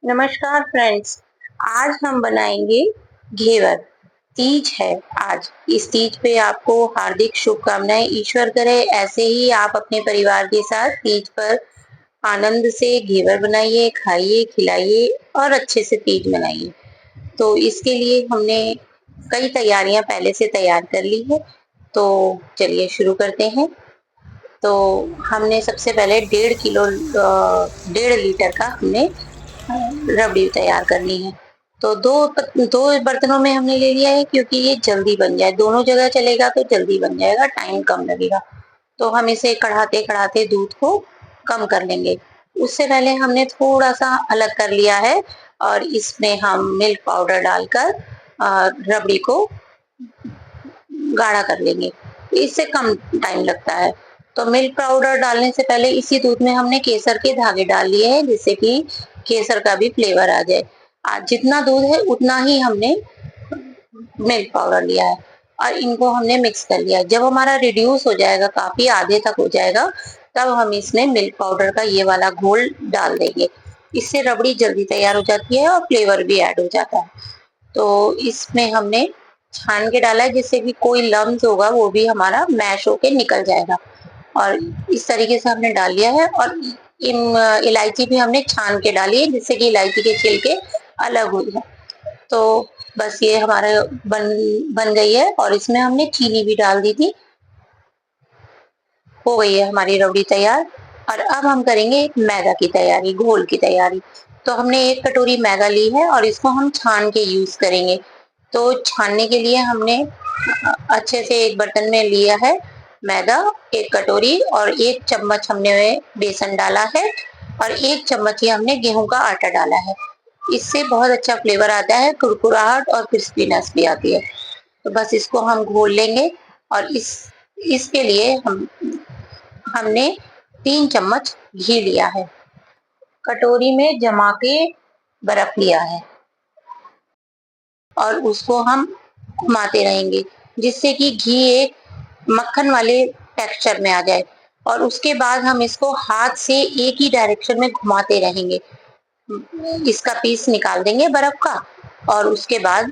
नमस्कार फ्रेंड्स। आज हम बनाएंगे घेवर। तीज है आज। इस तीज पे आपको हार्दिक शुभकामनाएं। ईश्वर करे ऐसे ही आप अपने परिवार के साथ तीज पर आनंद से घेवर बनाइए, खाइए, खिलाइए और अच्छे से तीज मनाइए। तो इसके लिए हमने कई तैयारियां पहले से तैयार कर ली है। तो चलिए शुरू करते हैं। तो हमने सबसे पहले 1.5 लीटर का हमने रबड़ी तैयार करनी है। तो दो बर्तनों में हमने ले लिया है, क्योंकि ये जल्दी बन जाए। दोनों जगह चलेगा तो जल्दी बन जाएगा, टाइम कम लगेगा। तो हम इसे कढ़ाते कढ़ाते दूध को कम कर लेंगे। उससे पहले हमने थोड़ा सा अलग कर लिया है और इसमें हम मिल्क पाउडर डालकर रबड़ी को गाढ़ा कर लेंगे। इससे कम टाइम लगता है। तो मिल्क पाउडर डालने से पहले इसी दूध में हमने केसर के धागे डाल लिए हैं, जिससे कि केसर का भी फ्लेवर आ जाए। आज जितना दूध है उतना ही हमने मिल्क पाउडर लिया है और इनको हमने मिक्स कर लिया है। जब हमारा रिड्यूस हो जाएगा, काफी आधे तक हो जाएगा, तब हम इसमें मिल्क पाउडर का ये वाला घोल डाल देंगे। इससे रबड़ी जल्दी तैयार हो जाती है और फ्लेवर भी ऐड हो जाता है। तो इसमें हमने छान के डाला है, जिससे कि कोई लम्स होगा वो भी हमारा मैश होके निकल जाएगा। और इस तरीके से हमने डाल लिया है। और इलायची भी हमने छान के डाली है, जिससे कि इलायची के छिलके अलग हो जाए। तो बस ये हमारा बन बन गई है और इसमें हमने चीनी भी डाल दी थी। हो गई है हमारी रबड़ी तैयार। और अब हम करेंगे मैदा की तैयारी, घोल की तैयारी। तो हमने 1 कटोरी मैदा ली है और इसको हम छान के यूज करेंगे। तो छानने के लिए हमने अच्छे से एक बर्तन में लिया है मैदा, 1 कटोरी, और 1 चम्मच हमने बेसन डाला है और 1 चम्मच ही हमने गेहूं का आटा डाला है। इससे बहुत अच्छा फ्लेवर आता है, कुरकुराहट और क्रिस्पीनेस भी आती है। तो बस इसको हम घोल लेंगे। और इसके लिए हमने 3 चम्मच घी लिया है, कटोरी में जमा के बर्फ लिया है और उसको हम घुमाते रहेंगे, जिससे कि घी एक मक्खन वाले टेक्सचर में आ जाए। और उसके बाद हम इसको हाथ से एक ही डायरेक्शन में घुमाते रहेंगे। इसका पीस निकाल देंगे बर्फ का और उसके बाद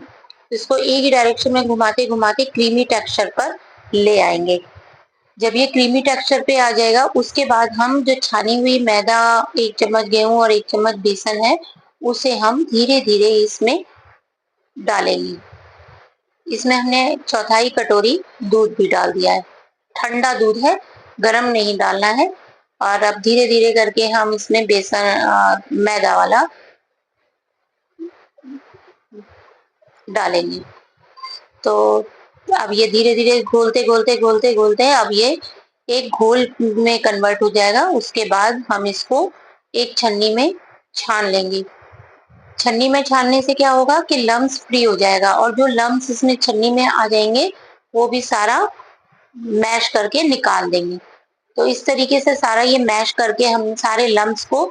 इसको एक ही डायरेक्शन में घुमाते घुमाते क्रीमी टेक्सचर पर ले आएंगे। जब ये क्रीमी टेक्सचर पे आ जाएगा, उसके बाद हम जो छानी हुई मैदा, 1 चम्मच गेहूं और 1 चम्मच बेसन है, उसे हम धीरे धीरे इसमें डालेंगे। इसमें हमने चौथाई कटोरी दूध भी डाल दिया है। ठंडा दूध है, गरम नहीं डालना है। और अब धीरे धीरे करके हम इसमें मैदा वाला डालेंगे। तो अब ये धीरे धीरे घोलते घोलते घोलते घोलते अब ये एक घोल में कन्वर्ट हो जाएगा। उसके बाद हम इसको एक छन्नी में छान लेंगे। छन्नी में छानने से क्या होगा कि लम्स फ्री हो जाएगा और जो लम्स इसमें छन्नी में आ जाएंगे वो भी सारा मैश करके निकाल देंगे। तो इस तरीके से सारा ये मैश करके हम सारे लम्स को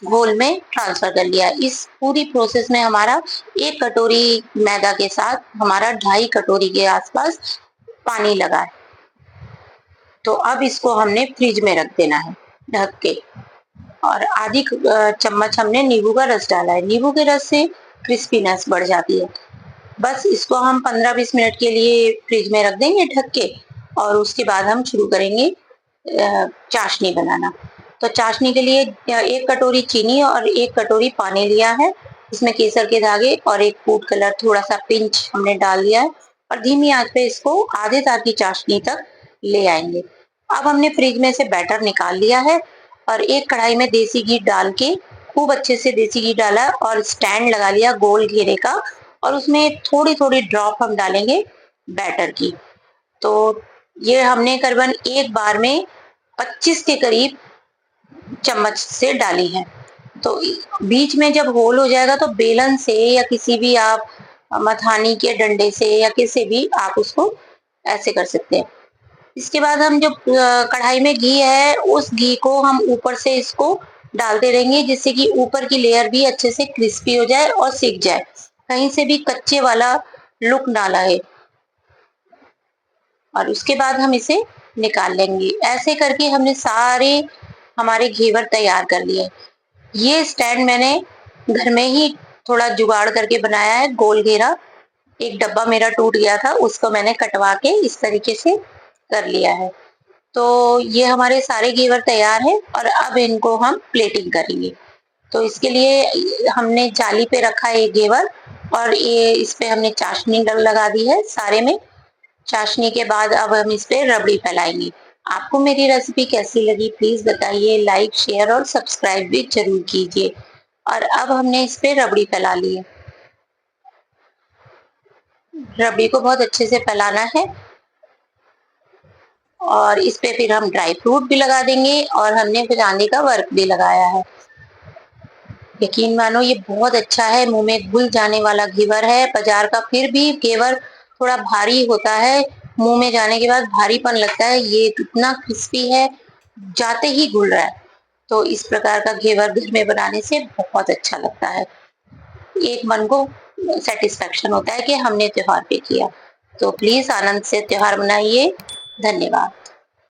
घोल में ट्रांसफर कर लिया। इस पूरी प्रोसेस में हमारा 1 कटोरी मैदा के साथ हमारा 2.5 कटोरी के आसपास पानी लगा है। तो अब इसको हमने फ्रिज में रख देना है ढक के। और आधी चम्मच हमने नींबू का रस डाला है। नींबू के रस से क्रिस्पीनेस बढ़ जाती है। बस इसको हम 15-20 मिनट के लिए फ्रिज में रख देंगे ढक के। और उसके बाद हम शुरू करेंगे चाशनी बनाना। तो चाशनी के लिए 1 कटोरी चीनी और 1 कटोरी पानी लिया है। इसमें केसर के धागे और एक फूड कलर, थोड़ा सा पिंच हमने डाल दिया है और धीमी आंच पे इसको आधे तार की चाशनी तक ले आएंगे। अब हमने फ्रिज में से बैटर निकाल लिया है और एक कढ़ाई में देसी घी डाल के, खूब अच्छे से देसी घी डाला और स्टैंड लगा लिया गोल घेरे का। और उसमें थोड़ी थोड़ी ड्रॉप हम डालेंगे बैटर की। तो ये हमने करीबन एक बार में 25 के करीब चम्मच से डाली है। तो बीच में जब होल हो जाएगा तो बेलन से या किसी भी आप मथानी के डंडे से या किसी भी आप उसको ऐसे कर सकते हैं। इसके बाद हम जो कढ़ाई में घी है, उस घी को हम ऊपर से इसको डालते रहेंगे, जिससे कि ऊपर की लेयर भी अच्छे से क्रिस्पी हो जाए और सिक जाए, कहीं से भी कच्चे वाला लुक ना लाए। और उसके बाद हम इसे निकाल लेंगे। ऐसे करके हमने सारे हमारे घेवर तैयार कर लिए। ये स्टैंड मैंने घर में ही थोड़ा जुगाड़ करके बनाया है गोल घेरा। एक डब्बा मेरा टूट गया था, उसको मैंने कटवा के इस तरीके से कर लिया है। तो ये हमारे सारे घेवर तैयार हैं और अब इनको हम प्लेटिंग करेंगे। तो इसके लिए हमने जाली पे रखा है ये घेवर और ये इस पे हमने चाशनी लगा दी है सारे में। चाशनी के बाद अब हम इस पे रबड़ी फैलाएंगे। आपको मेरी रेसिपी कैसी लगी प्लीज बताइए, लाइक शेयर और सब्सक्राइब भी जरूर कीजिए। और अब हमने इस पे रबड़ी फैला ली है। रबड़ी को बहुत अच्छे से फैलाना है और इस पे फिर हम ड्राई फ्रूट भी लगा देंगे और हमने फिर चांदी का वर्क भी लगाया है। यकीन मानो ये बहुत अच्छा है, मुंह में घुल जाने वाला घेवर है। बाजार का फिर भी घेवर थोड़ा भारी होता है, मुंह में जाने के बाद भारीपन लगता है। ये इतना क्रिस्पी है, जाते ही घुल रहा है। तो इस प्रकार का घेवर घर में बनाने से बहुत अच्छा लगता है। एक मन को सेटिस्फेक्शन होता है कि हमने त्योहार पे किया। तो प्लीज आनंद से त्योहार मनाइए। धन्यवाद।